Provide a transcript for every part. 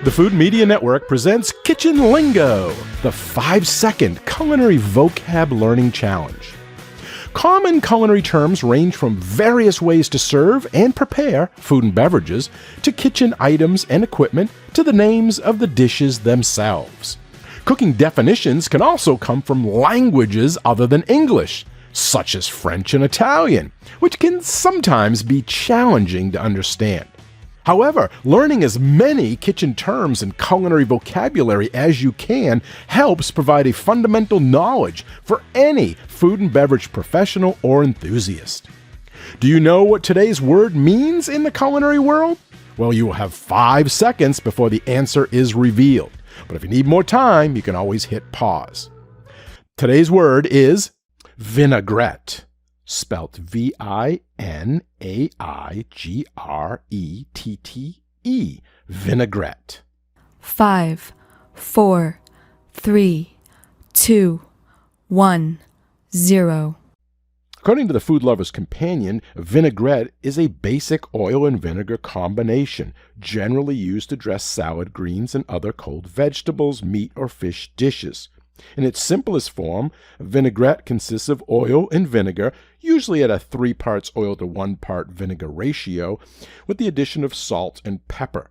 The Food Media Network presents Kitchen Lingo, the 5-second culinary vocab learning challenge. Common culinary terms range from various ways to serve and prepare food and beverages, to kitchen items and equipment, to the names of the dishes themselves. Cooking definitions can also come from languages other than English, such as French and Italian, which can sometimes be challenging to understand. However, learning as many kitchen terms and culinary vocabulary as you can helps provide a fundamental knowledge for any food and beverage professional or enthusiast. Do you know what today's word means in the culinary world? Well, you will have 5 seconds before the answer is revealed. But if you need more time, you can always hit pause. Today's word is vinaigrette, spelt V-I-N-A-I-G-R-E-T-T-E, vinaigrette. 5, 4, 3, 2, 1, 0. According to the Food Lover's Companion, vinaigrette is a basic oil and vinegar combination, generally used to dress salad greens and other cold vegetables, meat, or fish dishes. In its simplest form, vinaigrette consists of oil and vinegar, usually at a 3 parts oil to 1 part vinegar ratio, with the addition of salt and pepper.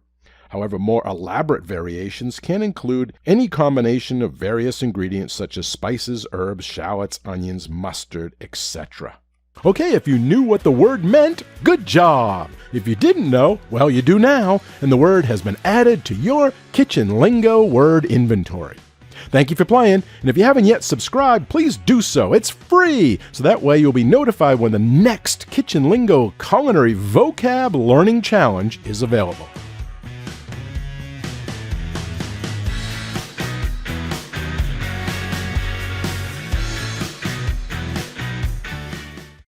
However, more elaborate variations can include any combination of various ingredients such as spices, herbs, shallots, onions, mustard, etc. Okay, if you knew what the word meant, good job! If you didn't know, well, you do now, and the word has been added to your Kitchen Lingo word inventory. Thank you for playing, and if you haven't yet subscribed, please do so. It's free, so that way you'll be notified when the next Kitchen Lingo Culinary Vocab Learning Challenge is available.